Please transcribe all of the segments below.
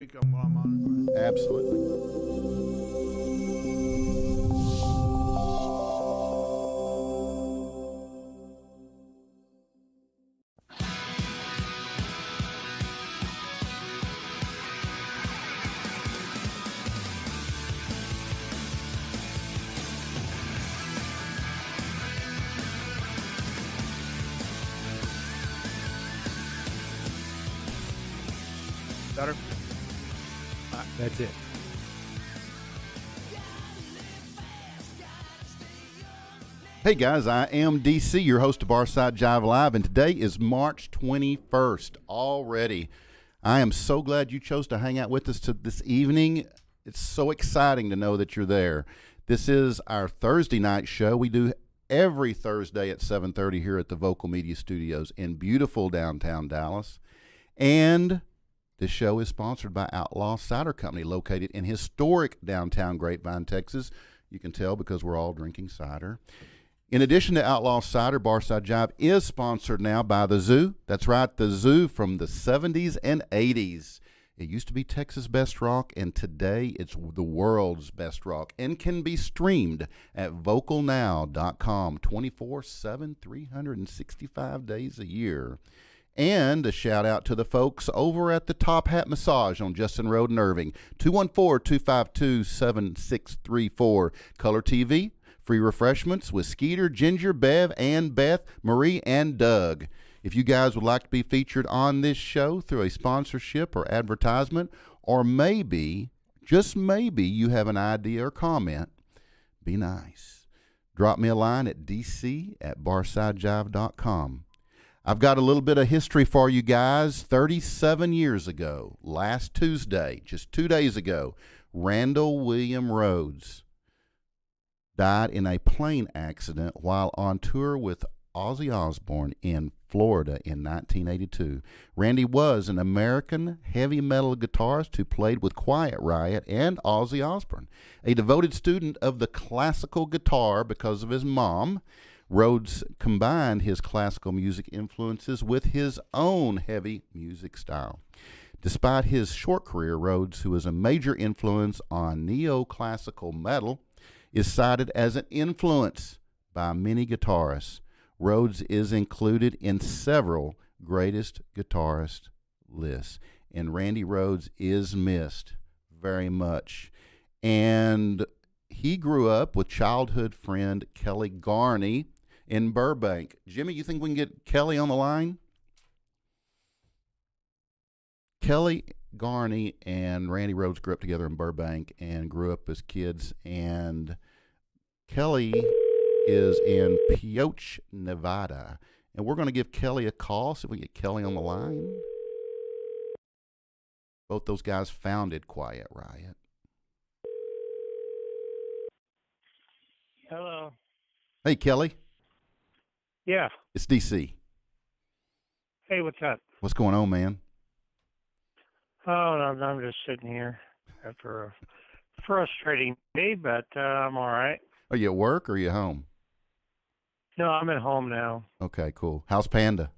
Become while I'm on. Absolutely. Better? That's it. Hey guys, I am DC, your host of Barside Jive Live, and today is March 21st already. I am so glad you chose to hang out with us this evening. It's so exciting to know that you're there. This is our Thursday night show. We do every Thursday at 7:30 here at the Vokal Media Studios in beautiful downtown Dallas. And this show is sponsored by Outlaw Cider Company, located in historic downtown Grapevine, Texas. You can tell because we're all drinking cider. In addition to Outlaw Cider, Barside Jive is sponsored now by the Zoo. That's right, the Zoo from the 70s and 80s. It used to be Texas' best rock, and today it's the world's best rock and can be streamed at vocalnow.com 24/7, 365 days a year. And a shout out to the folks over at the Top Hat Massage on Justin Road in Irving, 214-252-7634. Color TV, free refreshments with Skeeter, Ginger, Bev, and Beth, Marie, and Doug. If you guys would like to be featured on this show through a sponsorship or advertisement, or maybe, just maybe, you have an idea or comment, be nice. Drop me a line at dc@barsidejive.com. I've got a little bit of history for you guys. 37 years ago, last Tuesday, just 2 days ago, Randall William Rhodes died in a plane accident while on tour with Ozzy Osbourne in Florida in 1982. Randy was an American heavy metal guitarist who played with Quiet Riot and Ozzy Osbourne. A devoted student of the classical guitar because of his mom, Rhodes combined his classical music influences with his own heavy music style. Despite his short career, Rhodes, who is a major influence on neoclassical metal, is cited as an influence by many guitarists. Rhodes is included in several greatest guitarist lists, and Randy Rhodes is missed very much. And he grew up with childhood friend Kelly Garney in Burbank. Jimmy, you think we can get Kelly on the line? Kelly Garney and Randy Rhodes grew up together in Burbank and grew up as kids. And Kelly is in Pioche, Nevada. And we're going to give Kelly a call, see if we can get Kelly on the line. Both those guys founded Quiet Riot. Hello. Hey, Kelly. Yeah. It's DC. Hey, what's up? What's going on, man? Oh, no, I'm just sitting here after a frustrating day, but I'm all right. Are you at work or are you home? No, I'm at home now. Okay, cool. How's Panda?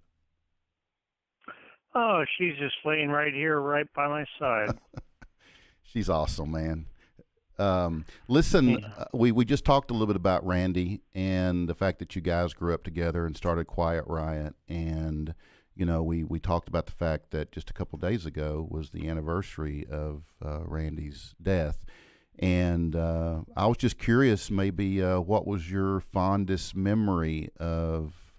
Oh, she's just laying right here, right by my side. She's awesome, man. Listen, Yeah. we just talked a little bit about Randy and the fact that you guys grew up together and started Quiet Riot. And, you know, we talked about the fact that just a couple of days ago was the anniversary of Randy's death. And I was just curious, maybe what was your fondest memory of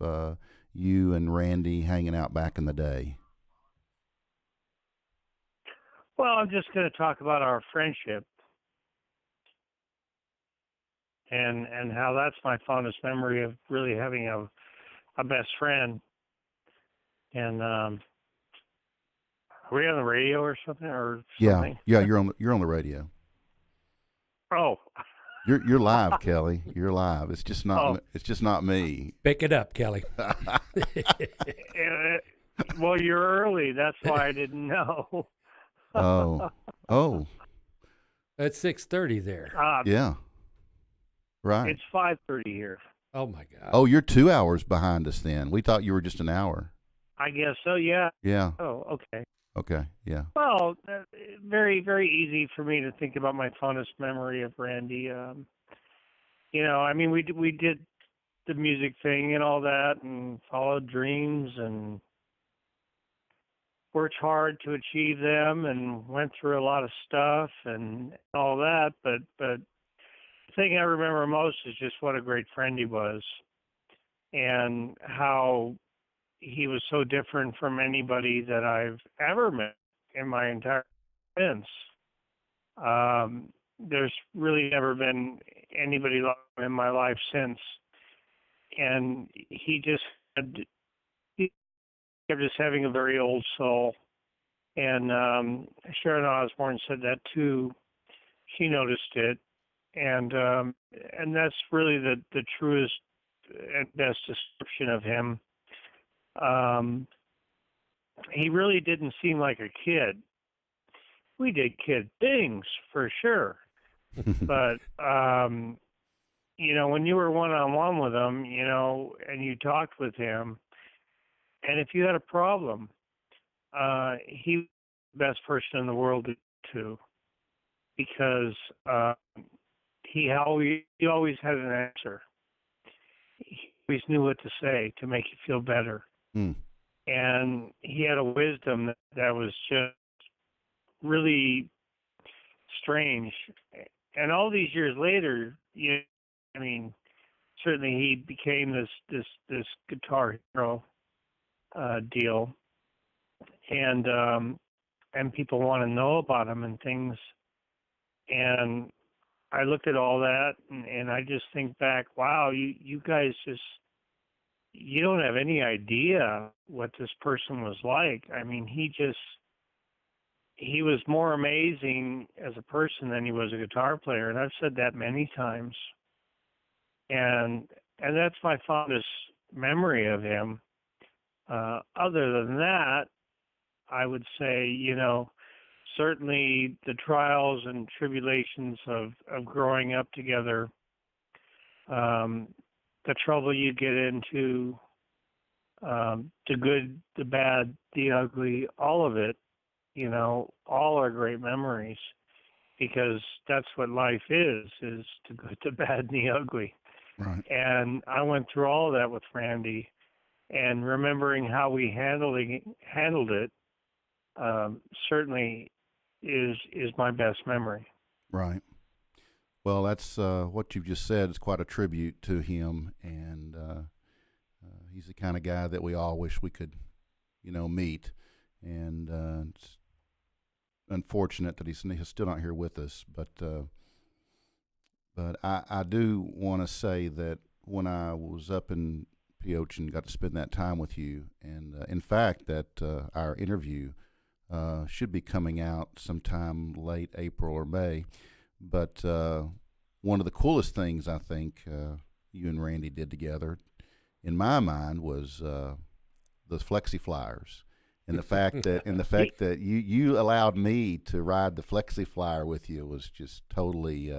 you and Randy hanging out back in the day? Well, I'm just going to talk about our friendship and how that's my fondest memory of really having a best friend. And are we on the radio or something? Yeah, you're on the radio. Oh. You're live, Kelly. You're live. It's just not me. Pick it up, Kelly. Well, you're early. That's why I didn't know. Oh. It's 6:30 there. Yeah. Right. It's 5:30 here. Oh my God. Oh, you're 2 hours behind us then. We thought you were just an hour. I guess so, yeah. Yeah. Oh, okay. Okay. Yeah. Well, very, very easy for me to think about my fondest memory of Randy. I mean, we did the music thing and all that, and followed dreams and worked hard to achieve them, and went through a lot of stuff and all that. But the thing I remember most is just what a great friend he was, and how he was so different from anybody that I've ever met in my entire since. There's really never been anybody like him in my life since, and he kept just having a very old soul. And Sharon Osbourne said that too. She noticed it, and that's really the truest and best description of him. He really didn't seem like a kid. We did kid things for sure, but when you were one-on-one with him, and you talked with him, and if you had a problem, he was the best person in the world to, because he always had an answer. He always knew what to say to make you feel better. Mm. And he had a wisdom that was just really strange. And all these years later, certainly he became this guitar hero deal, and people want to know about him and things. And I looked at all that, and I just think back, wow, you guys you don't have any idea what this person was like. I mean, he was more amazing as a person than he was a guitar player, and I've said that many times. And that's my fondest memory of him. Other than that, I would say, certainly the trials and tribulations of growing up together, the trouble you get into, the good, the bad, the ugly, all of it, all are great memories, because that's what life is the good, the bad, and the ugly. Right. And I went through all of that with Randy, and remembering how we handled it certainly is my best memory. Right. Well, that's what you've just said is quite a tribute to him, and he's the kind of guy that we all wish we could, meet. And it's unfortunate that he's still not here with us, but I do want to say that when I was up in Pioche and got to spend that time with you, and in fact that our interview should be coming out sometime late April or May. But one of the coolest things I think you and Randy did together, in my mind, was the Flexi Flyers, and the fact that you allowed me to ride the Flexi Flyer with you was just totally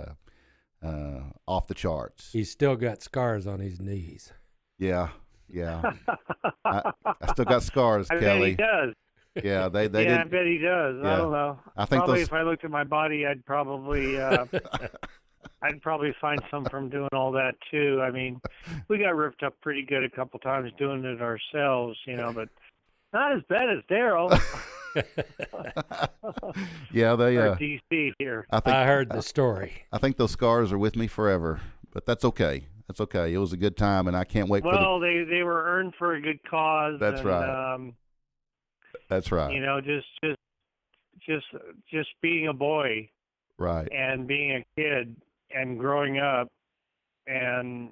off the charts. He's still got scars on his knees. Yeah. I still got scars, I Kelly. bet he does. Yeah, they I didn't. bet he does. Yeah. I don't know. I think probably those. if I looked at my body, I'd probably find some from doing all that too. I mean, we got ripped up pretty good a couple times doing it ourselves, but not as bad as Daryl. Yeah, they. Or DC here. I heard the story. I think those scars are with me forever, but that's okay. That's okay. It was a good time, and I can't wait for Well, they were earned for a good cause. That's right. That's right. Just being a boy, right, and being a kid, and growing up, and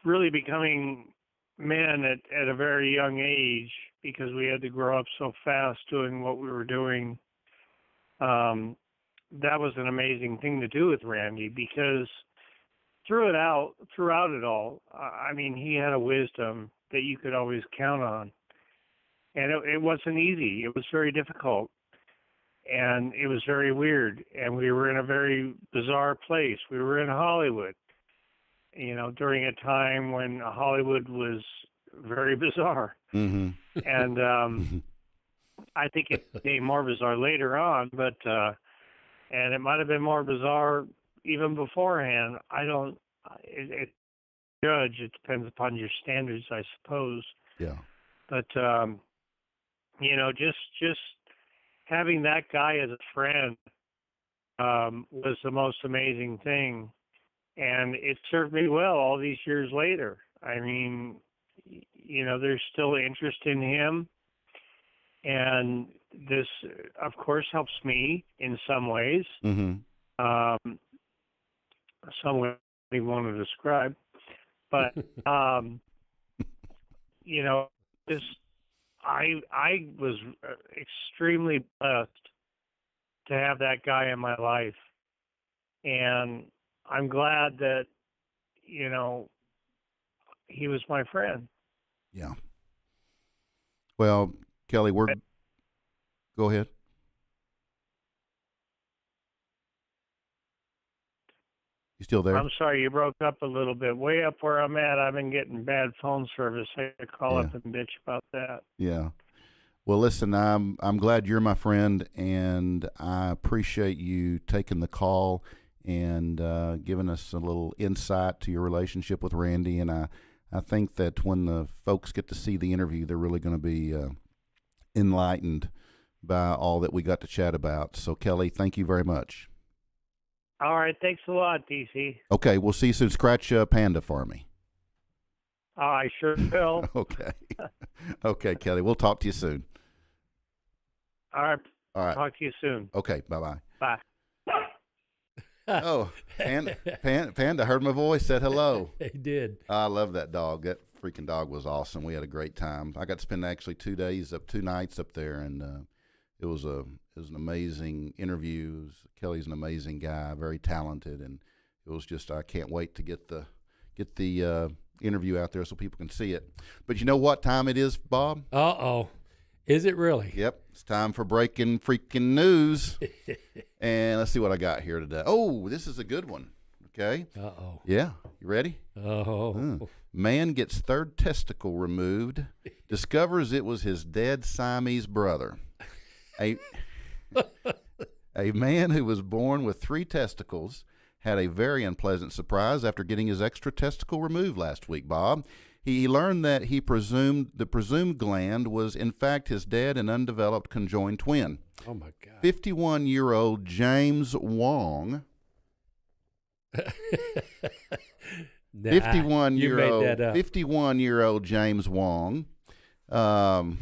really becoming men at a very young age, because we had to grow up so fast doing what we were doing. That was an amazing thing to do with Randy, because throughout it all, I mean, he had a wisdom that you could always count on. And it wasn't easy. It was very difficult. And it was very weird. And we were in a very bizarre place. We were in Hollywood, during a time when Hollywood was very bizarre. mm-hmm. And I think it became more bizarre later on, but and it might have been more bizarre even beforehand. I don't. It judge. It depends upon your standards, I suppose. Yeah. But just having that guy as a friend was the most amazing thing, and it served me well all these years later. I mean, there's still interest in him, and this, of course, helps me in some ways. Mm-hmm. Some way you want to describe, but just I was extremely blessed to have that guy in my life, and I'm glad that he was my friend. Yeah. Well, Kelly, go ahead. You still there? I'm sorry, you broke up a little bit. Way up where I'm at, I've been getting bad phone service. I had to call up and bitch about that. Yeah. Well, listen, I'm glad you're my friend, and I appreciate you taking the call and giving us a little insight to your relationship with Randy. And I think that when the folks get to see the interview, they're really going to be enlightened by all that we got to chat about. So, Kelly, thank you very much. All right, thanks a lot, DC. Okay, we'll see you soon. Scratch Panda for me. I sure will. Okay. Okay, Kelly, we'll talk to you soon. All right. All right. Talk to you soon. Okay, bye-bye. Bye. Oh, Panda heard my voice, said hello. He did. I love that dog. That freaking dog was awesome. We had a great time. I got to spend actually 2 nights up there, and it was an amazing interview. Kelly's an amazing guy, very talented, and it was just, I can't wait to get the interview out there so people can see it. But you know what time it is, Bob? Uh-oh. Is it really? Yep. It's time for breaking freaking news. And let's see what I got here today. Oh, this is a good one. Okay. Uh-oh. Yeah. You ready? Oh. Man gets third testicle removed, discovers it was his dead Siamese brother. A man who was born with 3 testicles had a very unpleasant surprise after getting his extra testicle removed last week, Bob. He learned that the presumed gland was in fact his dead and undeveloped conjoined twin. Oh my God. 51-year-old James Wong. 51-year-old James Wong. From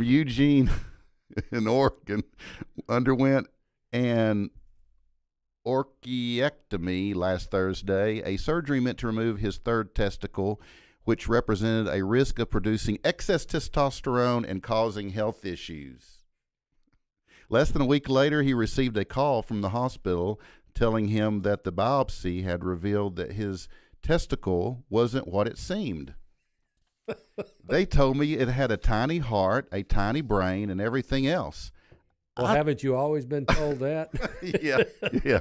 Eugene in Oregon, underwent an orchiectomy last Thursday, a surgery meant to remove his third testicle, which represented a risk of producing excess testosterone and causing health issues. Less than a week later, he received a call from the hospital telling him that the biopsy had revealed that his testicle wasn't what it seemed. They told me it had a tiny heart, a tiny brain, and everything else. Well, haven't you always been told that? Yeah.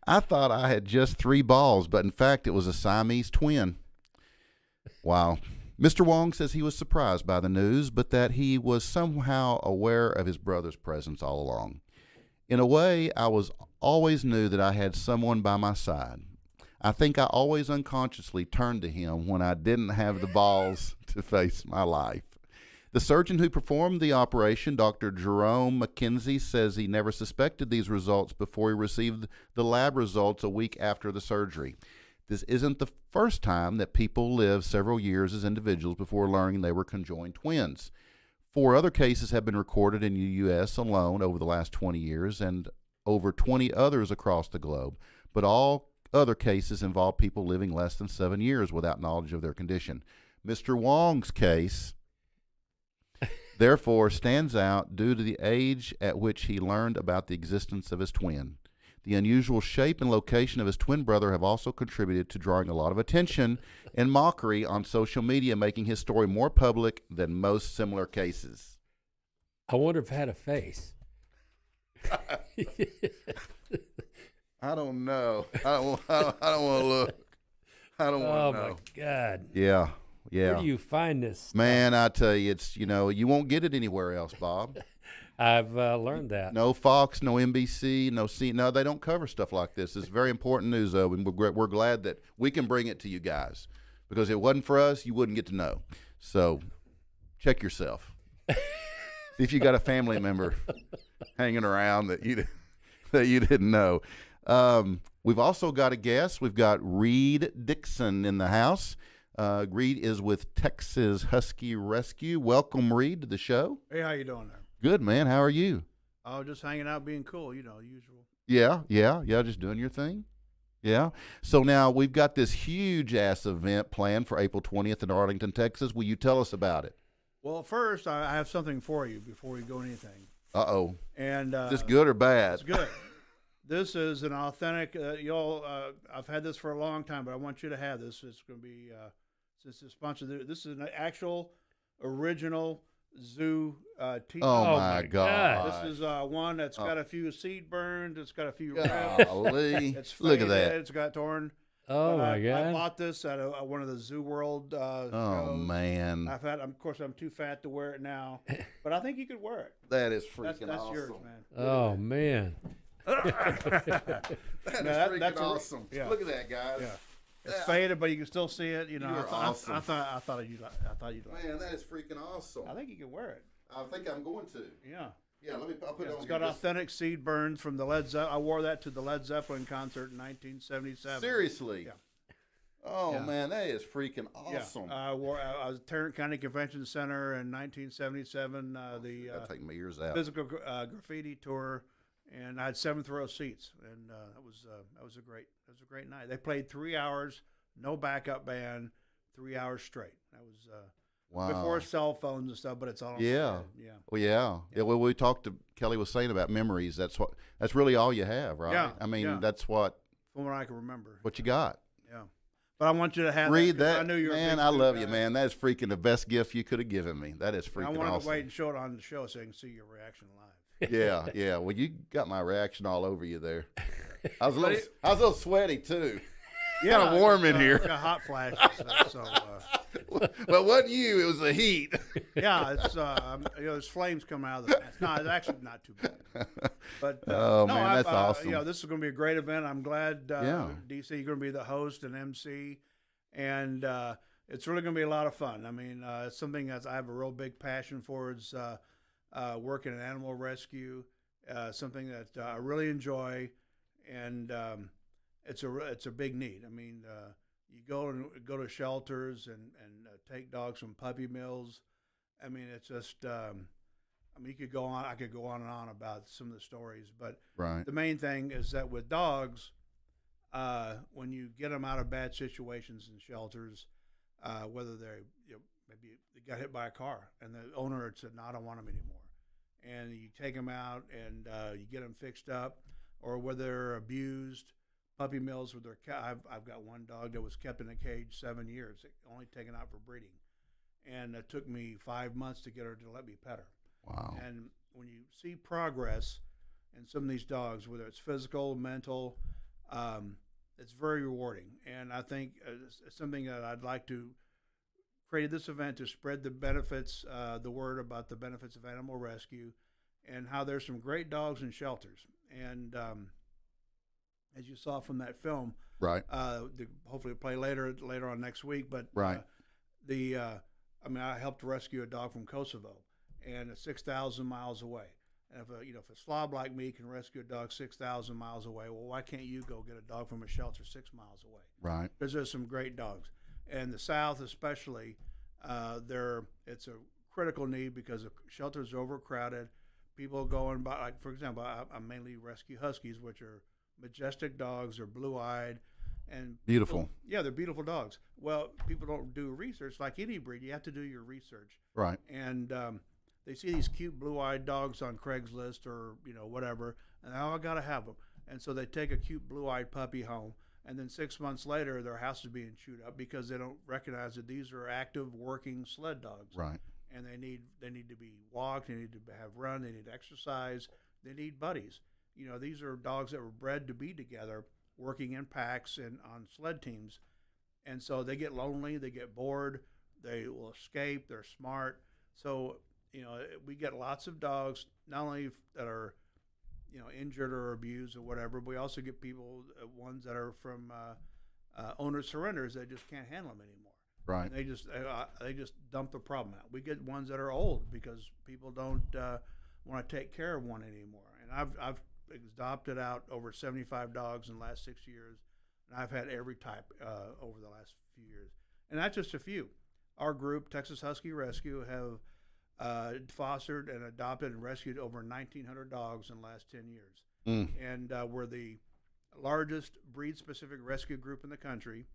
I thought I had just 3 balls, but in fact, it was a Siamese twin. Wow. Mr. Wong says he was surprised by the news, but that he was somehow aware of his brother's presence all along. In a way, I always knew that I had someone by my side. I think I always unconsciously turned to him when I didn't have the balls to face my life. The surgeon who performed the operation, Dr. Jerome McKenzie, says he never suspected these results before he received the lab results a week after the surgery. This isn't the first time that people live several years as individuals before learning they were conjoined twins. 4 other cases have been recorded in the U.S. alone over the last 20 years and over 20 others across the globe, but all other cases involve people living less than 7 years without knowledge of their condition. Mr. Wong's case, therefore, stands out due to the age at which he learned about the existence of his twin. The unusual shape and location of his twin brother have also contributed to drawing a lot of attention and mockery on social media, making his story more public than most similar cases. I wonder if it had a face. I don't know. I don't want to look. I don't want to know. Oh, my God. Yeah. yeah. Where do you find this stuff? Man, I tell you, it's, you won't get it anywhere else, Bob. I've learned that. No Fox, no NBC, no, they don't cover stuff like this. It's very important news, though, and we're glad that we can bring it to you guys, because if it wasn't for us, you wouldn't get to know. So check yourself. See if you got a family member hanging around that you didn't know. We've also got a guest. We've got Reed Dixon in the house. Reed is with Texas Husky Rescue. Welcome, Reed, to the show. Hey, how you doing there? Good, man. How are you? Oh, just hanging out, being cool, usual. Yeah, just doing your thing. Yeah. So now we've got this huge-ass event planned for April 20th in Arlington, Texas. Will you tell us about it? Well, first, I have something for you before we go anything. Uh-oh. And Is this good or bad? It's good. This is an authentic, I've had this for a long time, but I want you to have this. It's going to be, since it's sponsored, this is an actual, original zoo t-shirt. Oh, my God. This is one that's got a few seed burns. It's got a few rips. Golly. It's Look at faded, that. It's got torn. Oh, my I God. bought this at one of the Zoo World Oh, shows. man. Of course, I'm too fat to wear it now, but I think you could wear it. That is freaking That's awesome. yours, man. Oh, man. That is freaking that's awesome. yeah. Look at that, guys. Yeah. It's faded, but you can still see it. You're awesome. I thought you'd like it. Man, that is freaking awesome. I think you can wear it. I think I'm going to. Yeah. Yeah, I'll put it on. It's got authentic seed burns from the Led Zeppelin. I wore that to the Led Zeppelin concert in 1977. Seriously? Yeah. Oh, Yeah. man, that is freaking awesome. Yeah. I was at Tarrant County Convention Center in 1977. The That'll take my ears out. physical graffiti tour, and I had 7th row seats, and that was a great night. They played 3 hours, no backup band, 3 hours straight. That was Wow. before cell phones and stuff, but it's all on Yeah. my head. Yeah. Well, yeah. Well, we talked to Kelly was saying about memories. That's really all you have, right? Yeah, I mean, yeah. that's what From what I can remember. you got. Yeah. But I want you to have Read 'cause that, I knew you were a man. big I zoo love you, guy. man. That is freaking the best gift you could have given me. That is freaking I wanted awesome. to wait and show it on the show so you can see your reaction live. Yeah. Well, you got my reaction all over you there. I was a little sweaty too. Yeah, Kinda warm in here. Got hot flashes. So Well, it wasn't you. It was the heat. yeah, it's there's flames coming out of the fence. No, it's actually not too bad. But Oh, man, that's awesome. This is going to be a great event. I'm glad Yeah. DC, you're going to be the host and MC, and it's really going to be a lot of fun. I mean, it's something that I have a real big passion for. Is working in animal rescue, something that I really enjoy, and it's a big need. I mean, you go to shelters and take dogs from puppy mills. I mean, it's just you could go on. I could go on and on about some of the stories, but Right. the main thing is that with dogs, when you get them out of bad situations in shelters, whether they're maybe they got hit by a car and the owner said, "No, I don't want them anymore," and you take them out and you get them fixed up, or whether they're abused. Puppy mills with their I've got one dog that was kept in a cage 7 years, only taken out for breeding, and it took me 5 months to get her to let me pet her. Wow. And when you see progress in some of these dogs, whether it's physical, mental, it's very rewarding. And I think it's something that I'd like to create this event to spread the benefits, the word about the benefits of animal rescue, and how there's some great dogs in shelters. And as you saw from that film, Right. hopefully play later on next week. But Right. I helped rescue a dog from Kosovo, and it's 6,000 miles away. And if a slob like me can rescue a dog 6,000 miles away, well, why can't you go get a dog from a shelter 6 miles away? Right. Because there's some great dogs, and the South especially, it's a critical need because the shelters are overcrowded. People going by, like for example, I mainly rescue huskies, which are majestic dogs. They're blue-eyed and Beautiful. they're beautiful dogs. Well, people don't do research like any breed. You have to do your research. Right. And they see these cute blue-eyed dogs on Craigslist or whatever, and I gotta have them. And so they take a cute blue-eyed puppy home, and then 6 months later, their house is being chewed up because they don't recognize that these are active, working sled dogs. Right. And they need to be walked. They need to have run. They need exercise. They need buddies. These are dogs that were bred to be together, working in packs and on sled teams, and so they get lonely, they get bored, They will escape. They're smart. So we get lots of dogs, not only that are injured or abused or whatever, but we also get people, ones that are from owner surrenders that just can't handle them anymore. Right. And they just dump the problem out. We get ones that are old because people don't want to take care of one anymore. And I've adopted out over 75 dogs in the last 6 years, and I've had every type over the last few years. And that's just a few. Our group, Texas Husky Rescue, have fostered and adopted and rescued over 1,900 dogs in the last 10 years. And we're the largest breed-specific rescue group in the country.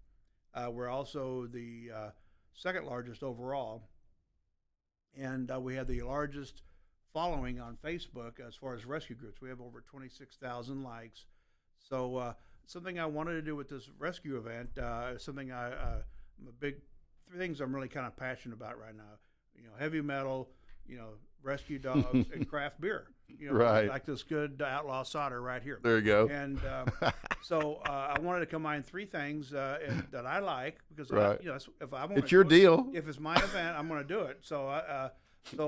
We're also the second largest overall. And we have the largest following on Facebook as far as rescue groups. We have over 26,000 likes. So something I wanted to do with this rescue event, something I'm a big, three things I'm really kind of passionate about right now. Heavy metal, rescue dogs, and craft beer. Right. Like this good outlaw cider right here. There you go. And so I wanted to combine three things that I like because Right. if I want It's your deal. if it's my event, I'm going to do it. So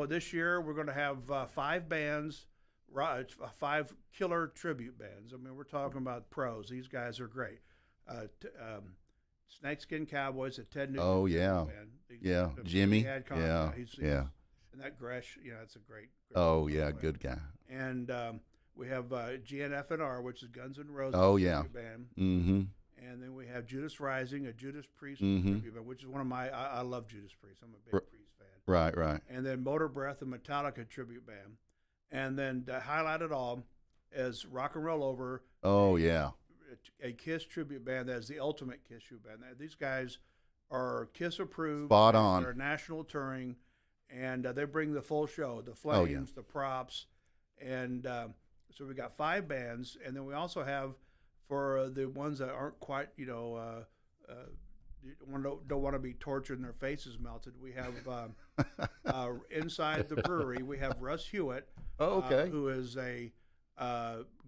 this year we're going to have 5 bands, 5 killer tribute bands. I mean, we're talking about pros. These guys are great. Snakeskin Cowboys, a Ted Nugent. Oh, yeah. Band. Yeah. Jimmy. Yeah. Yeah. And that Gresh, that's a great Oh, yeah. band. Good guy. And we have GNF&R, which is Guns N' Roses. Oh, yeah. tribute band. Mm-hmm. And then we have Judas Rising, a Judas Priest Mhm. tribute band, which is one of my, I love Judas Priest. I'm a big Priest fan. Right, right. And then Motor Breath, a Metallica tribute band. And then to highlight it all is Rock and Roll Over, Oh, yeah. a Kiss tribute band that is the ultimate Kiss tribute band. These guys are Kiss approved. Spot on. They're national touring, and they bring the full show, the Oh, flames, yeah. the props, and so we got 5 bands, and then we also have for the ones that aren't quite, don't want to be tortured and their faces melted. We have inside the brewery. We have Russ Hewitt, Oh, okay. who is a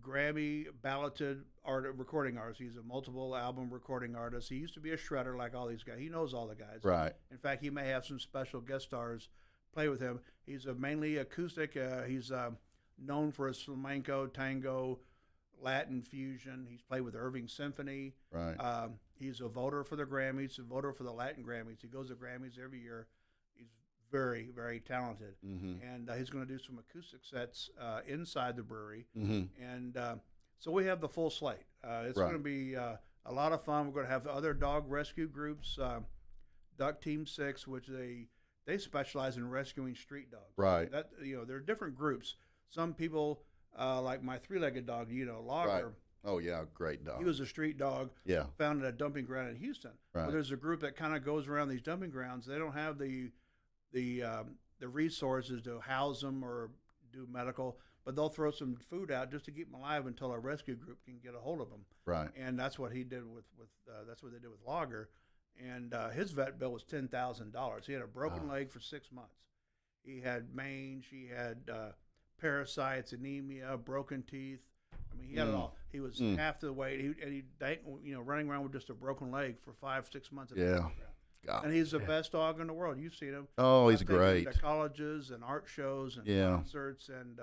Grammy balloted recording artist. He's a multiple album recording artist. He used to be a shredder like all these guys. He knows all the guys. Right. In fact, he may have some special guest stars play with him. He's mainly acoustic. He's known for his flamenco, tango, Latin fusion. He's played with Irving Symphony. Right. He's a voter for the Grammys, a voter for the Latin Grammys. He goes to Grammys every year. He's very, very talented. Mm-hmm. And he's going to do some acoustic sets inside the brewery. Mm-hmm. And so we have the full slate. It's Right. going to be a lot of fun. We're going to have the other dog rescue groups, Duck Team 6, which they specialize in rescuing street dogs. Right. That there are different groups. Some people like my 3-legged dog, Logger. Right. Oh, yeah. Great dog. He was a street dog. Yeah. Found at a dumping ground in Houston. Right. Well, there's a group that kind of goes around these dumping grounds. They don't have the resources to house them or do medical, but they'll throw some food out just to keep them alive until a rescue group can get a hold of them. Right. And that's what he did with that's what they did with Logger. And his vet bill was $10,000. He had a broken leg for 6 months. He had mange. He had parasites, anemia, broken teeth. I mean, he had it all. He was half the weight. He running around with just a broken leg for 5-6 months. At the Yeah. campground. God. And he's the best dog in the world. You've seen him. Oh, he's I've taken him great. to colleges and art shows and Yeah. concerts, and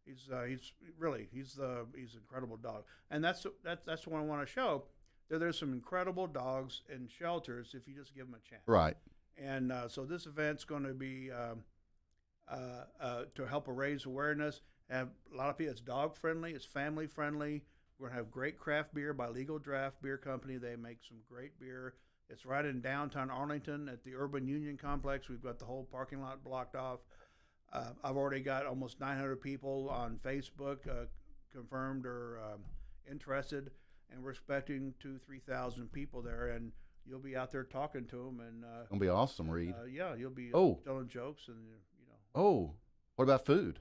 he's an incredible dog. And that's what I want to show. There's some incredible dogs in shelters if you just give them a chance. Right. And so this event's going to be to help raise awareness. Have a lot of people. It's dog friendly. It's family friendly. We're gonna have great craft beer by Legal Draft Beer Company. They make some great beer. It's right in downtown Arlington at the Urban Union Complex. We've got the whole parking lot blocked off. I've already got almost 900 people on Facebook confirmed or interested, and we're expecting 2,000-3,000 people there. And you'll be out there talking to them, and Gonna be awesome, Reed. yeah, you'll be telling jokes, and Oh, what about food?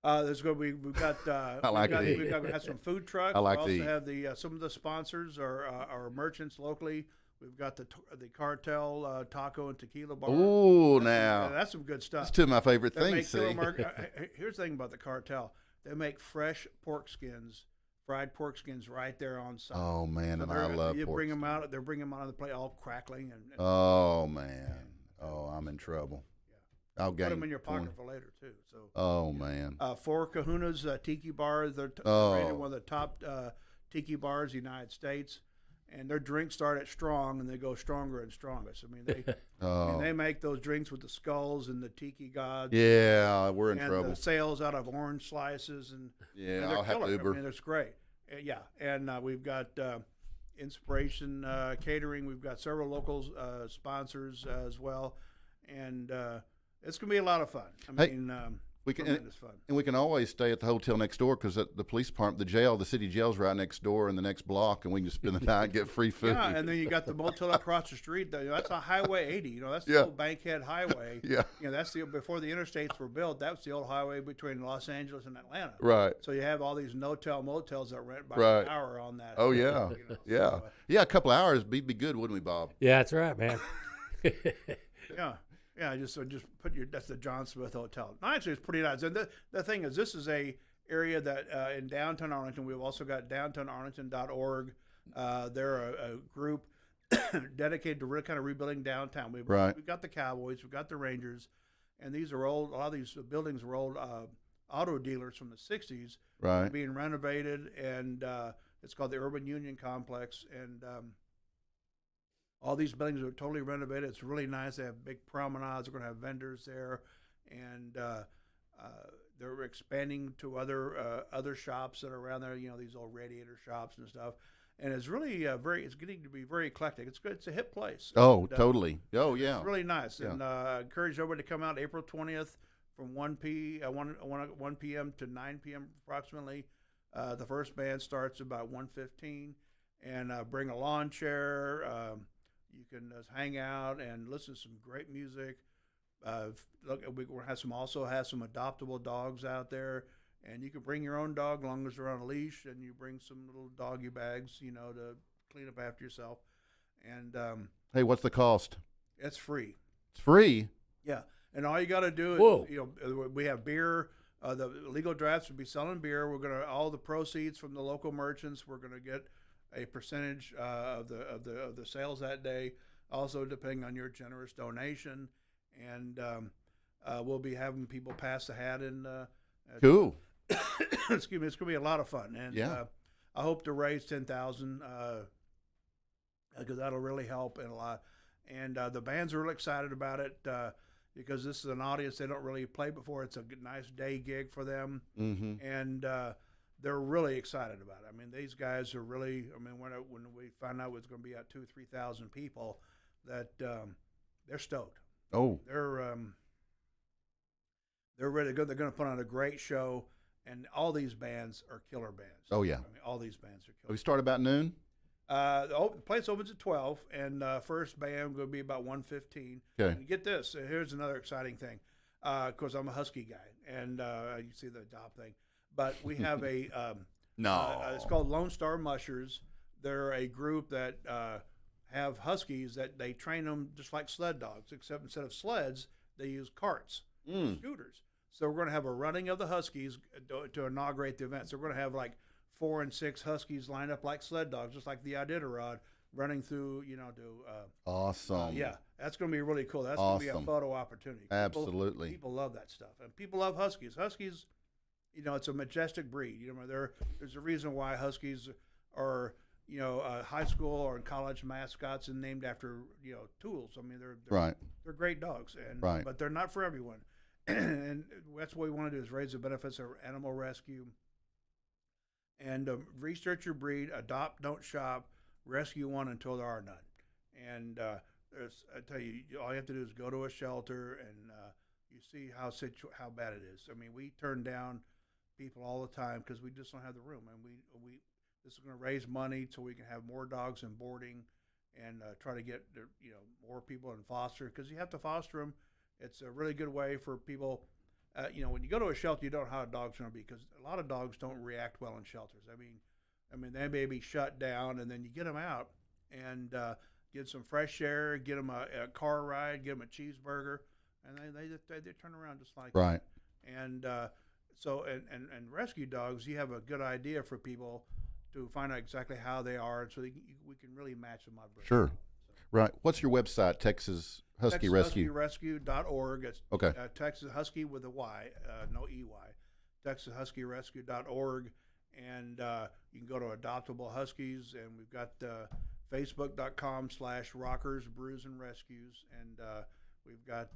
There's going to be we've got I like we've it. got to have some food trucks. I like we the- also have the some of the sponsors are merchants locally. We've got the Cartel Taco and Tequila Bar. Ooh, That's now. that's some good stuff. That's two of my favorite They things. make killer See? here's the thing about the Cartel. They make fresh pork skins, fried pork skins right there on site. Oh man, So and I love you pork. bring them out. They're bringing them out on the plate, all crackling and Oh man, Oh, I'm in trouble. Yeah. I'll Put gain them in your pocket 20. for later too. So. Oh man. Four Kahuna's Tiki Bar. They're Oh. rated one of the top tiki bars in the United States, and their drinks start at strong and they go stronger and strongest. I mean, they make those drinks with the skulls and the tiki gods. Yeah, we're in and trouble. the sales out of orange slices and Yeah, and I'll have to Uber. I mean, it's great. Yeah, and we've got Inspiration Catering. We've got several local sponsors as well, and it's gonna be a lot of fun. I mean, we can tremendous fun. And we can always stay at the hotel next door because the police department, the city jail's right next door in the next block, and we can just spend the night and get free food. Yeah, and then you got the motel across the street. That's a Highway 80. That's the old Bankhead Highway. Yeah. That's before the interstates were built. That was the old highway between Los Angeles and Atlanta. Right. So you have all these motels that rent by the hour on that. Oh yeah, yeah. A couple of hours be good, wouldn't we, Bob? Yeah, that's right, man. Yeah, just put that's the John Smith Hotel. No, actually, it's pretty nice. And the thing is, this is a area that in downtown Arlington, we've also got downtownarlington.org. They're a group dedicated to really kind of rebuilding downtown. We've got the Cowboys, we've got the Rangers, and these are old. A lot of these buildings were old auto dealers from the '60s, being renovated, and it's called the Urban Union Complex, and all these buildings are totally renovated. It's really nice. They have big promenades. They're going to have vendors there, and they're expanding to other shops that are around there. These old radiator shops and stuff. And it's really it's getting to be very eclectic. It's good. It's a hip place. Oh, and, totally. Oh, yeah. It's really nice. Yeah. And I encourage everybody to come out April 20th from 1 p.m. to 9 p.m. approximately. The first band starts about 1:15, and bring a lawn chair. You can hang out and listen to some great music. Look, we have some adoptable dogs out there, and you can bring your own dog as long as they're on a leash, and you bring some little doggy bags, to clean up after yourself. And hey, what's the cost? it's free. It's free. Yeah, and all you got to do is, we have beer. The legal drafts will be selling beer. We're gonna all the proceeds from the local merchants. We're gonna get a percentage of the sales that day, also depending on your generous donation, and we'll be having people pass the hat in. Cool. Excuse me, it's going to be a lot of fun, and I hope to raise $10,000 because that'll really help in a lot. And the band's are really excited about it because this is an audience they don't really play before. It's a nice day gig for them, and they're really excited about it. I mean, these guys are really. I mean, when we found out it was going to be at 2,000-3,000 people, that they're stoked. Oh, they're really good. They're going to put on a great show, and all these bands are killer bands. Oh yeah, I mean, all these bands are killer. We start about noon. The place opens at 12, and first band will be about 1:15. Okay. And get this. Here's another exciting thing. Of course, I'm a Husky guy, and you see the adopt thing. But we have a it's called Lone Star Mushers. They're a group that have Huskies that they train them just like sled dogs, except instead of sleds, they use carts, scooters. So we're going to have a running of the Huskies to inaugurate the event. So we're going to have like 4 and 6 Huskies lined up like sled dogs, just like the Iditarod, running through, awesome. yeah, that's going to be really cool. That's going to be a photo opportunity. Absolutely. People love that stuff, and people love Huskies. Huskies. It's a majestic breed. There's a reason why Huskies are, high school or college mascots and named after, tools. I mean, they're great dogs, but they're not for everyone. And that's what we want to do is raise the benefits of animal rescue and research your breed, adopt, don't shop, rescue one until there are none. And I tell you, all you have to do is go to a shelter and you see how bad it is. I mean, we turn down people all the time because we just don't have the room, and we this is going to raise money so we can have more dogs in boarding and try to get more people in foster, because you have to foster them. It's a really good way for people. When you go to a shelter, you don't know how a dog's going to be, because a lot of dogs don't react well in shelters. I mean they may be shut down, and then you get them out and get some fresh air, get them a car ride, get them a cheeseburger, and they turn around just like right. That. And so rescue dogs, you have a good idea for people to find out exactly how they are, so we can really match them up. Sure. Right. What's your website? Texas Husky Rescue. TexasHuskyRescue.org. It's Okay. Texas Husky with a Y, no EY. TexasHuskyRescue.org, and you can go to Adoptable Huskies, and we've got Facebook.com/Rockers Brews and Rescues, and we've got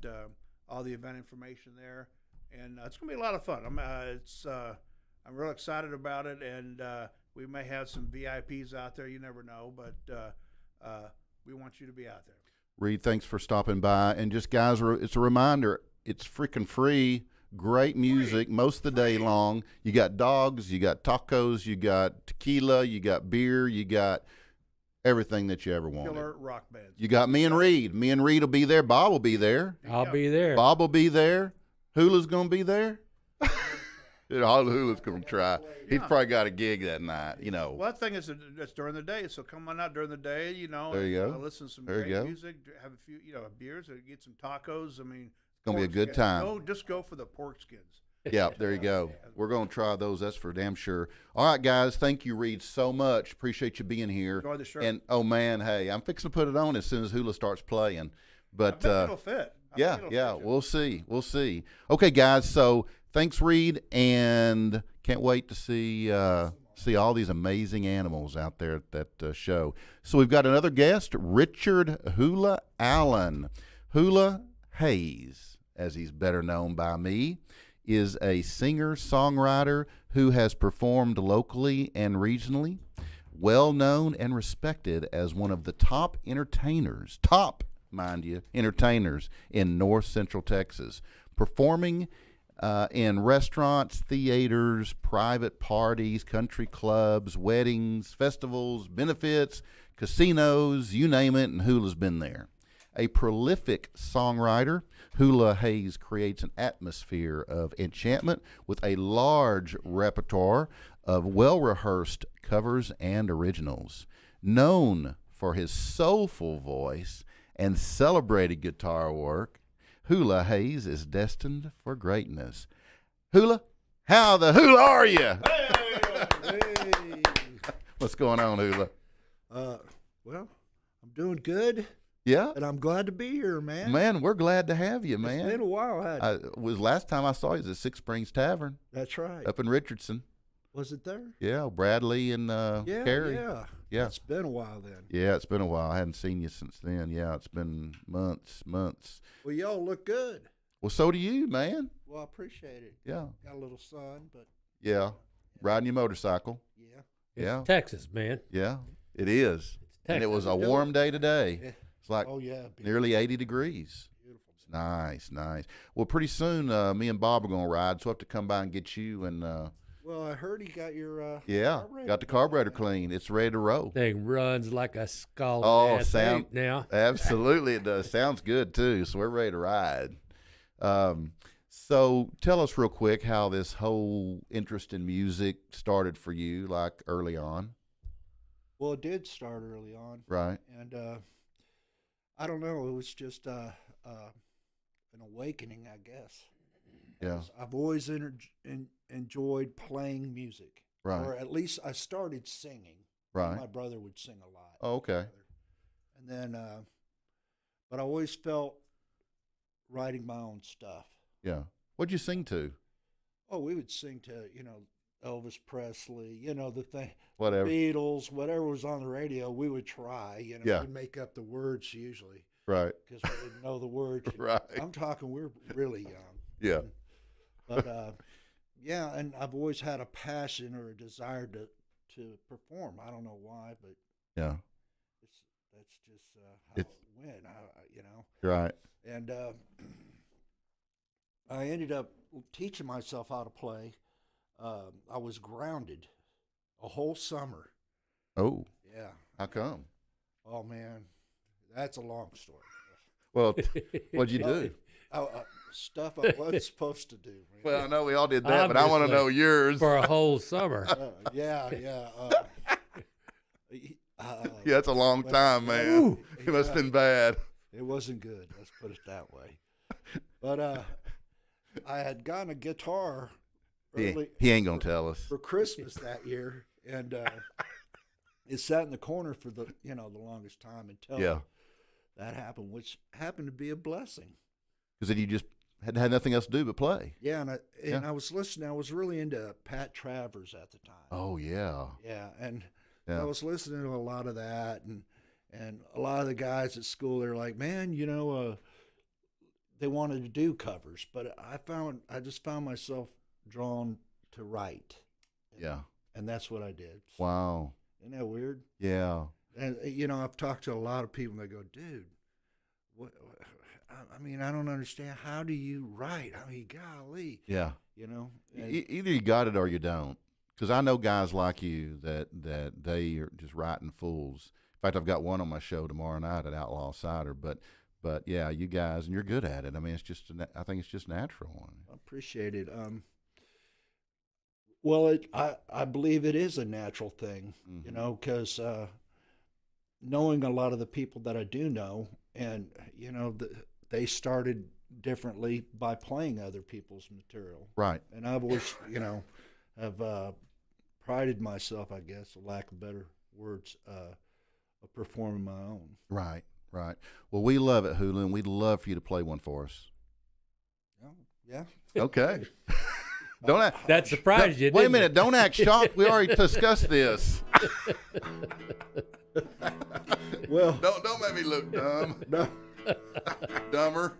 all the event information there, and it's gonna be a lot of fun. I'm real excited about it, and we may have some VIPs out there. You never know, but we want you to be out there. Reed, thanks for stopping by. And just, guys, it's a reminder, it's freaking free. Great music most of the day long. You got dogs, you got tacos, you got tequila, you got beer, you got everything that you ever wanted. Killer rock bands. You got me and Reed. Me and Reed will be there. Bob will be there. I'll be there. Bob will be there. Hula's going to be there. All Hula's going to try. He's probably got a gig that night, you know. Well, the thing is, it's during the day, so come on out during the day, you know. There you and, go. Listen to some There you great go. music, have a few, beers, get some tacos. I mean, It's going to be a good time. Just go for the pork skins. Yeah, there you go. We're going to try those. That's for damn sure. All right, guys. Thank you, Reed, so much. Appreciate you being here. Enjoy the show. And, oh, man, hey, I'm fixing to put it on as soon as Hula starts playing. But, I bet it'll fit. yeah, we'll see. We'll see. Okay, guys, so thanks, Reed, and can't wait to see all these amazing animals out there at that show. So we've got another guest, Richard Hula Allen. Hula Haze, as he's better known by me, is a singer-songwriter who has performed locally and regionally, well known and respected as one of the top entertainers, entertainers in North Central Texas, performing in restaurants, theaters, private parties, country clubs, weddings, festivals, benefits, casinos, you name it, and Hula's been there. A prolific songwriter, Hula Haze creates an atmosphere of enchantment with a large repertoire of well-rehearsed covers and originals. Known for his soulful voice and celebrated guitar work, Hula Haze is destined for greatness. Hula, how the hula are you? Hey. What's going on, Hula? Well, I'm doing good, Yeah? and I'm glad to be here, man. Man, we're glad to have you, It's man. been a while, hadn't it? Was last time I saw you was at Six Springs Tavern That's right. up in Richardson. Was it there? Yeah, Bradley and Yeah, Carrie. yeah. It's been a while then. Yeah, it's been a while. I hadn't seen you since then. Yeah, it's been months. Well, y'all look good. Well, so do you, man. Well, I appreciate it. Yeah. Got a little sun, but Yeah. Riding your motorcycle. yeah. Yeah. Texas, man. Yeah, it is. And it was a warm day today. Yeah. It's like Oh, yeah. nearly 80 degrees. Beautiful. It's nice, nice. Well, pretty soon, me and Bob are going to ride, so we'll have to come by and get you. And, Well, I heard he got your yeah, carburetor got the carburetor clean. It's ready to roll. Thing runs like a skull. Oh, ass sound- ape now. Absolutely, it does. Sounds good, too. So we're ready to ride. So tell us real quick how this whole interest in music started for you, like early on, Well, it did start early on, right? and I don't know. It was just an awakening, I guess. Yeah, I've always enjoyed playing music, right, or at least I started singing. right. My brother would sing a lot. Oh, okay. And then, but I always felt writing my own stuff. Yeah. What'd you sing to? Oh, we would sing to, Elvis Presley, the thing, Whatever. Beatles, whatever was on the radio, we would try, Yeah. we'd make up the words usually Right. because we didn't know the words. Right. I'm talking, we're really young. Yeah. But, yeah, and I've always had a passion or a desire to perform. I don't know why, but Yeah. that's just how It's- it went, Right. And I ended up teaching myself how to play. I was grounded a whole summer. Oh, Yeah. how come? Oh, man. That's a long story. Well, what'd you do? Stuff I wasn't supposed to do. Man. Well, I know we all did that, but I want to know Obviously. yours. For a whole summer. Yeah. Yeah, it's a long time, man. It must have been bad. It wasn't good. Let's put it that way. But I had gotten a guitar early He ain't gonna tell us. for Christmas that year, and it sat in the corner for the longest time until Yeah. that happened, which happened to be a blessing. Because then you just had nothing else to do but play. Yeah, and I was listening. I was really into Pat Travers at the time. Oh yeah. Yeah, and Yeah. I was listening to a lot of that, and a lot of the guys at school, they're like, man, they wanted to do covers, but I just found myself drawn to write. Yeah. And that's what I did. Wow. Isn't that weird? Yeah. And I've talked to a lot of people, and they go, dude, what? I mean, I don't understand. How do you write? I mean, golly. Yeah. And, Either you got it or you don't. Because I know guys like you that they are just writing fools. In fact, I've got one on my show tomorrow night at Outlaw Cider. But yeah, you guys, and you're good at it. I mean, I think it's just natural. I appreciate it. Well, I believe it is a natural thing, Mm-hmm. because knowing a lot of the people that I do know, and they started differently by playing other people's material. Right. And I've always, have prided myself, I guess, for lack of better words, of performing my own. Right. Right. Well, we love it, Hula, and we'd love for you to play one for us. Oh, yeah. Okay. Don't act, That surprised you, wait a didn't minute. Don't act shocked. We already discussed this. Well, Don't make me look dumb. no. Dumber.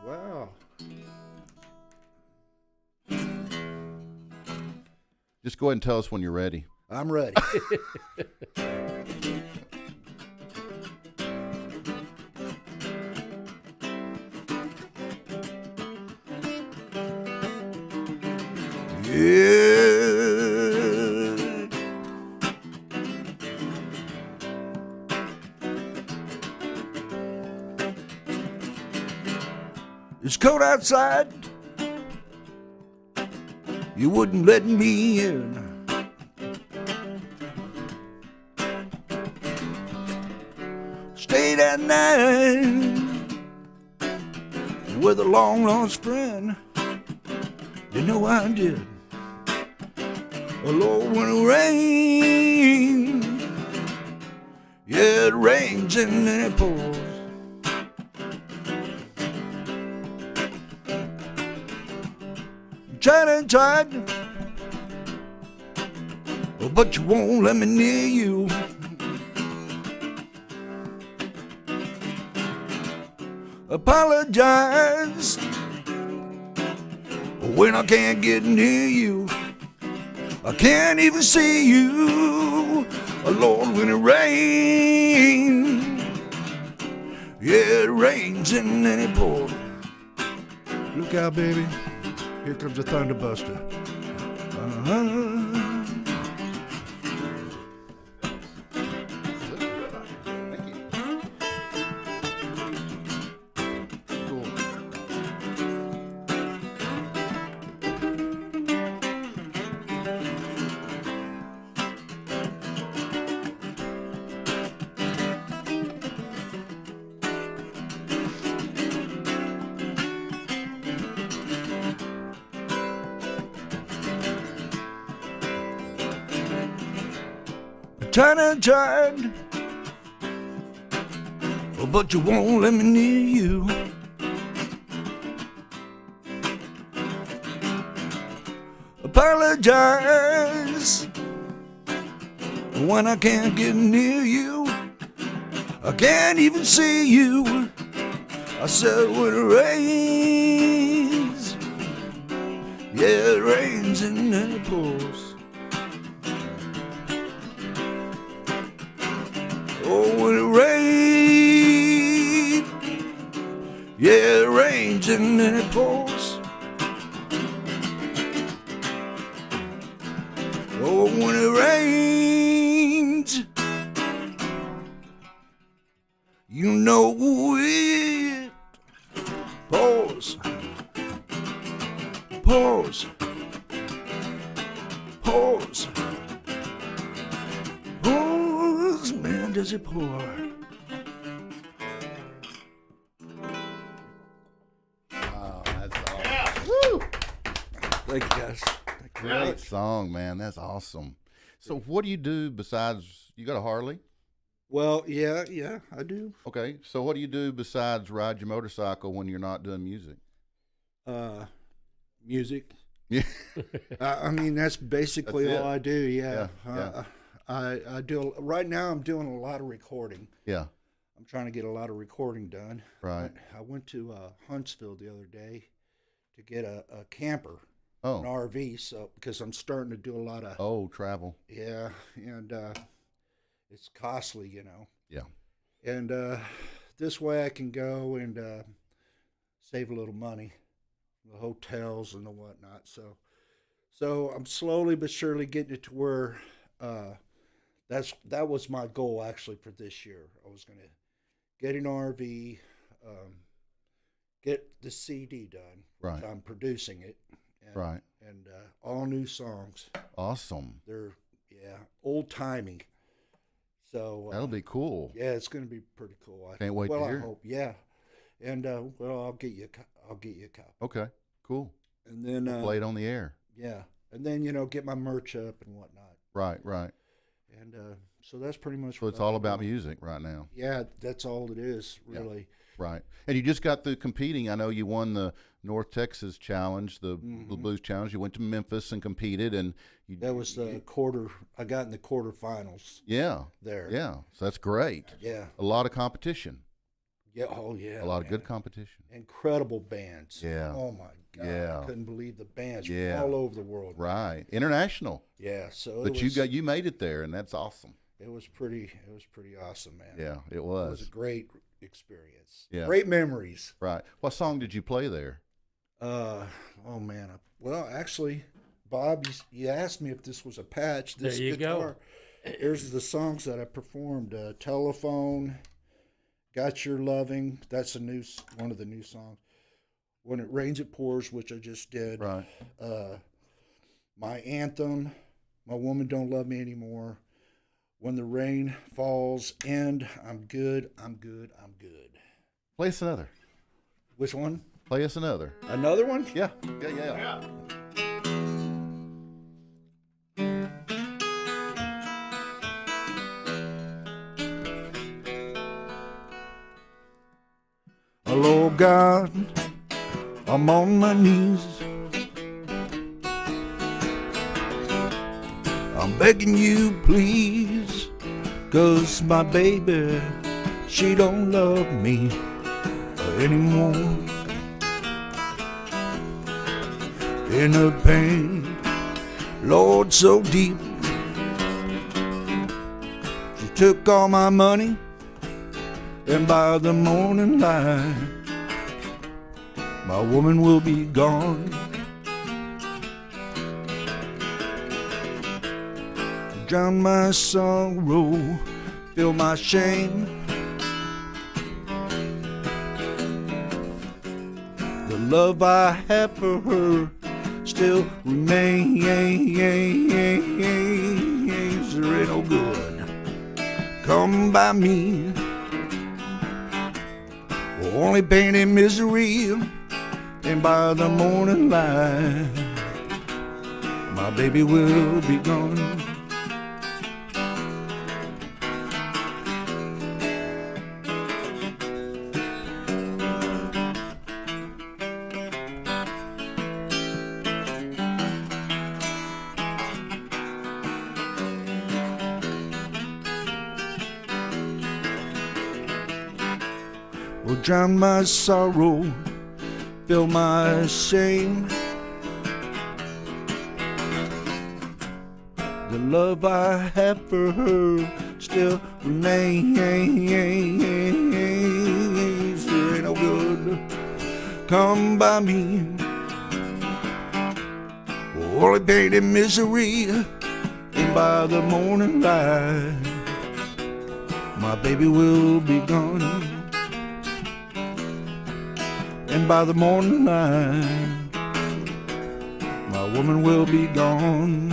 Wow. Just go ahead and tell us when you're ready. I'm ready. Yeah. It's cold outside. You wouldn't let me in. Stayed at night with a long lost friend. You know I did. Oh Lord, when it rains, yeah, it rains and then it pours. Tried and tried, but you won't let me near you. Apologize when I can't get near you. I can't even see you. Oh Lord, when it rains, yeah, it rains and then it pours. Look out, baby. Here comes the thunderbuster. Uh-huh. Thank you. Cool. Tried and tried, but you won't let me near you. Apologize when I can't get near you. I can't even see you. I said when it rains, yeah, it rains and then it pours. Oh, when it rains, yeah, it rains and then it pours. Oh, when it rains, you know it pours, pours, pours. Pours, man, does it pour? Oh, that's awesome. Woo! Thank you, guys. Great song, man. That's awesome. So what do you do besides You got a Harley? Well, yeah, I do. Okay. So what do you do besides ride your motorcycle when you're not doing music? Music. Yeah. I mean, that's basically That's all it. I do. Yeah. Yeah. I do. Right now, I'm doing a lot of recording. Yeah. I'm trying to get a lot of recording done. Right. I went to Huntsville the other day to get a camper, Oh. an RV, so because I'm starting to do a lot of Oh, travel. yeah, and it's costly, you know. Yeah. And this way I can go and save a little money, the hotels and the whatnot. So I'm slowly but surely getting it to where that was my goal actually for this year. I was gonna get an RV, get the CD done. Right. I'm producing it. And, Right. And all new songs. Awesome. They're old timing. So That'll be cool. yeah, it's going to be pretty cool. Can't wait to hear I it. hope. Yeah, and well, I'll get you a copy. Okay. Cool. And then Play it on the air. yeah, and then get my merch up and whatnot. Right. Right. And so that's pretty much. So what it's all I'm about doing. music right now. Yeah, that's all it is, really. Right. And you just got through competing. I know you won the North Texas Challenge, the Blues Challenge. You went to Memphis and competed, and That was the quarter. I got in the quarterfinals yeah, there. yeah. So that's great. Yeah. A lot of competition. Yeah. Oh yeah. A lot of man. good competition. Incredible bands. Yeah. Oh my God. Yeah. I couldn't believe the bands Yeah. from all over the world. Right. International. Yeah. So But you made it there, and that's awesome. It was pretty awesome, man. Yeah, it It was was. a great experience. Yeah. Great memories. Right. What song did you play there? Oh man. Well, actually, Bob, you asked me if this was a patch. This There you go. guitar. Here's the songs that I performed. Telephone, Got Your Loving. That's one of the new songs. When It Rains, It Pours, which I just did. Right. My anthem, My Woman Don't Love Me Anymore. When the Rain Falls, and I'm Good, I'm Good, I'm Good. Play us another. Which one? Play us another. Another one? Yeah. Yeah. Hello, God, I'm on my knees. I'm begging you, please, 'cause my baby, she don't love me anymore. In her pain, Lord, so deep, she took all my money, and by the morning light, my woman will be gone. Drown my sorrow, feel my shame. The love I have for her still remains. There ain't no good come by me. Only pain and misery, and by the morning light, my baby will be gone. Will drown my sorrow, fill my shame. The love I have for her still remains. There ain't no good come by me. Only pain and misery, and by the morning light, my baby will be gone. And by the morning light, my woman will be gone.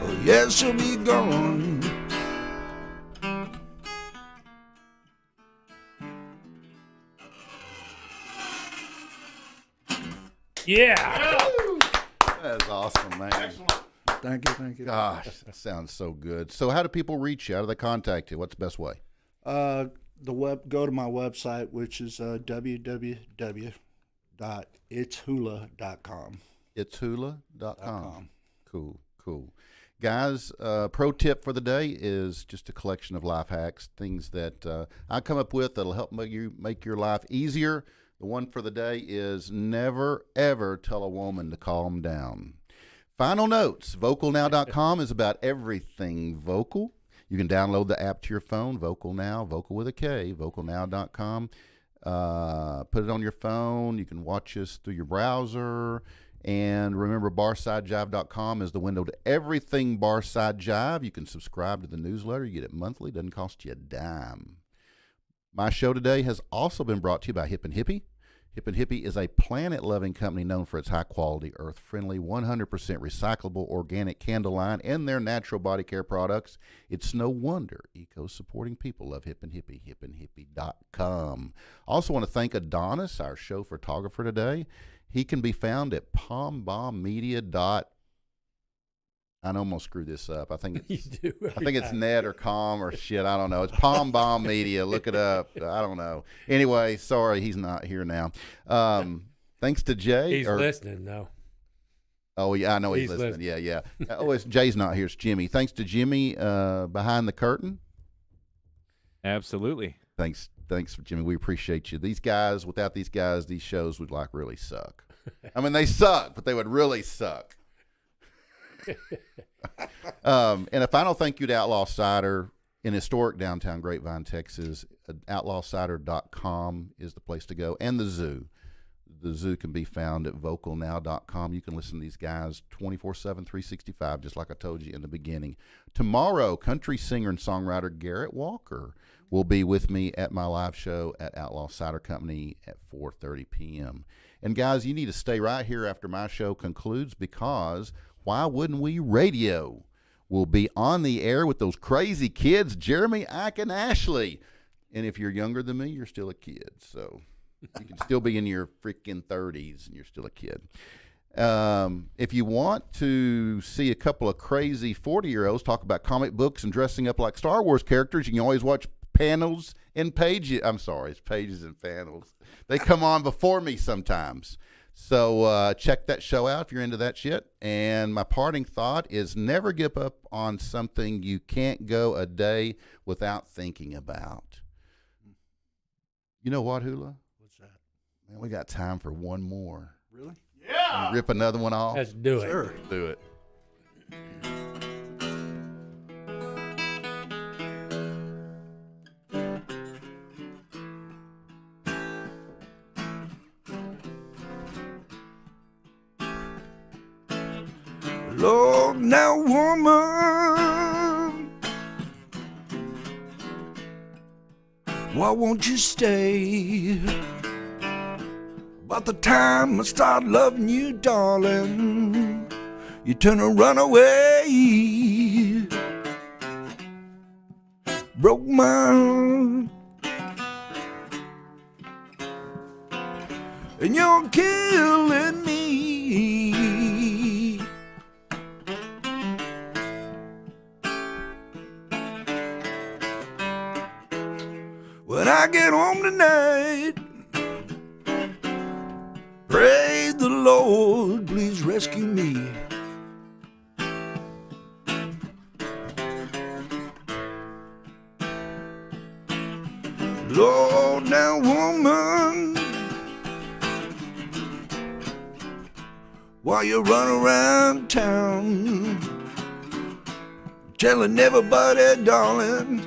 Oh, yes, she'll be gone. Yeah. That's awesome, man. Excellent. Thank you, thank you. Gosh, that sounds so good. So how do people reach you? How do they contact you? What's the best way? Go to my website, which is www.itshula.com. Itshula.com. Cool. Guys, pro tip for the day is just a collection of life hacks, things that I come up with that'll help make your life easier. The one for the day is never, ever tell a woman to calm down. Final notes, vocalnow.com is about everything vocal. You can download the app to your phone, Vocal Now, vocal with a K, vocalnow.com. Put it on your phone. You can watch us through your browser. And remember, BarsideJive.com is the window to everything Barside Jive. You can subscribe to the newsletter. You get it monthly. Doesn't cost you a dime. My show today has also been brought to you by Hip and Hippie. Hip and Hippie is a planet-loving company known for its high-quality, earth-friendly, 100% recyclable organic candle line and their natural body care products. It's no wonder eco-supporting people love Hip and Hippie, hipandhippie.com. Also want to thank Adonis, our show photographer today. He can be found at palmbombmedia. I almost screwed this up. I think it's net or com or shit. I don't know. It's Palm Bomb Media. Look it up. I don't know. Anyway, sorry, he's not here now. Thanks to Jay. He's listening, though. Oh, yeah, I know he's listening. Yeah. Oh, Jay's not here. It's Jimmy. Thanks to Jimmy behind the curtain. Absolutely. Thanks, Jimmy. We appreciate you. These guys, without these guys, these shows would really suck. I mean, they suck, but they would really suck. And a final thank you to Outlaw Cider in historic downtown Grapevine, Texas. OutlawCider.com is the place to go, and the zoo. The zoo can be found at vocalnow.com. You can listen to these guys 24/7, 365, just like I told you in the beginning. Tomorrow, country singer and songwriter Garrett Walker will be with me at my live show at Outlaw Cider Company at 4:30 p.m. And guys, you need to stay right here after my show concludes, because why wouldn't we? Radio will be on the air with those crazy kids, Jeremy, Ike, and Ashley. And if you're younger than me, you're still a kid. So you can still be in your freaking 30s and you're still a kid. If you want to see a couple of crazy 40-year-olds talk about comic books and dressing up like Star Wars characters, you can always watch Panels and Pages. I'm sorry, it's Pages and Panels. They come on before me sometimes. So check that show out if you're into that shit. And my parting thought is never give up on something you can't go a day without thinking about. You know what, Hula? What's that? Man, we got time for one more. Really? Yeah. Rip another one off? Let's do it. Sure. Do it. Lord, now woman, why won't you stay? About the time I start loving you, darling, you turn and run away. Broke my heart, and you're killing me. When I get home tonight, pray the Lord, please rescue me. Lord, now woman, while you run around town, telling everybody, darling,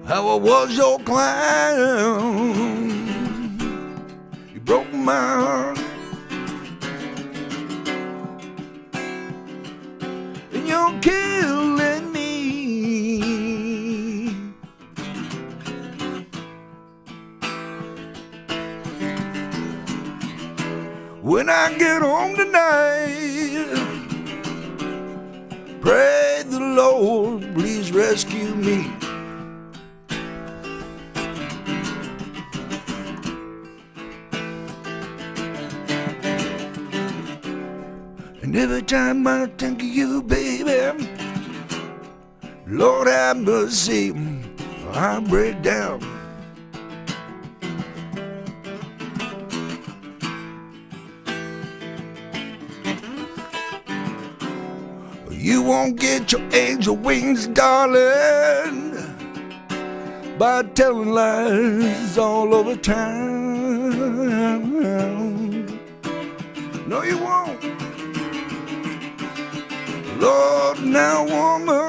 how I was your clown. You broke my heart, and you're killing me. When I get home tonight, pray the Lord, please rescue me. And every time I think of you, baby, Lord have mercy, I break down. You won't get your angel wings, darling, by telling lies all over town. No, you won't. Lord, now, woman,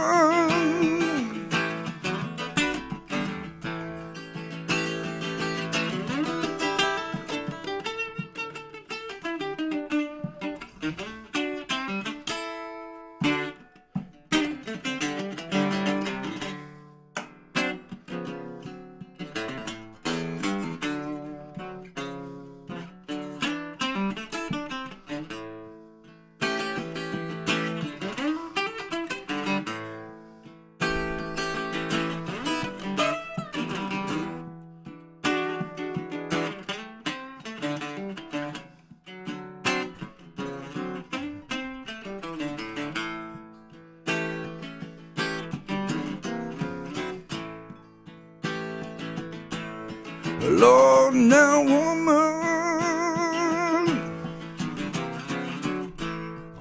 Lord, now, woman,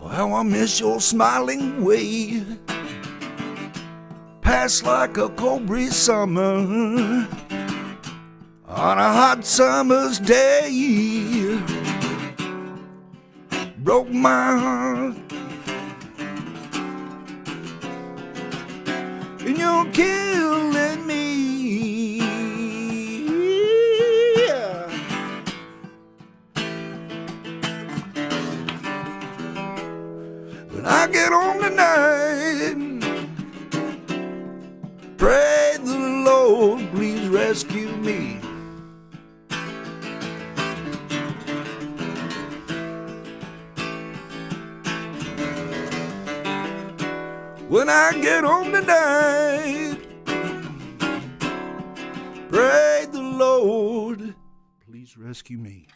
how I miss your smiling way. Pass like a cold breeze summer on a hot summer's day. Broke my heart, and you're killing me. When I get home tonight, pray the Lord, please rescue me. When I get home tonight, pray the Lord, please rescue me.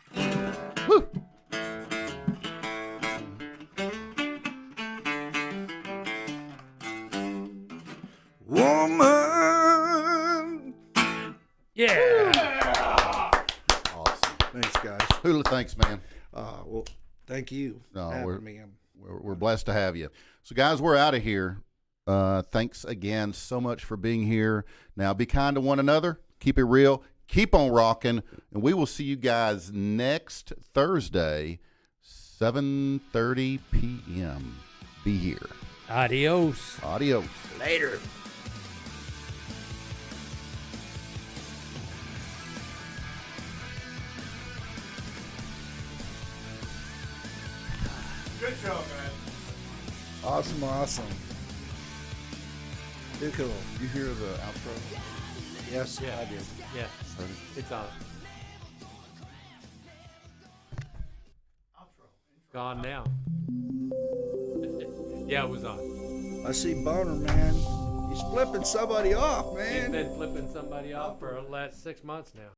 Woo. Woman. Yeah. Awesome. Thanks, guys. Hula, thanks, man. Well, thank you for No, having me. We're blessed to have you. So, guys, we're out of here. Thanks again so much for being here. Now, be kind to one another. Keep it real. Keep on rocking. And we will see you guys next Thursday, 7:30 p.m. Be here. Adios. Adios. Later. Good show, man. Awesome, awesome. Too cool. You hear the outro? Yes, Yeah. I did. Yeah. It's on. Gone now. Yeah, it was on. I see Boner, man. He's flipping somebody off, He's man. been flipping somebody off for the last 6 months now.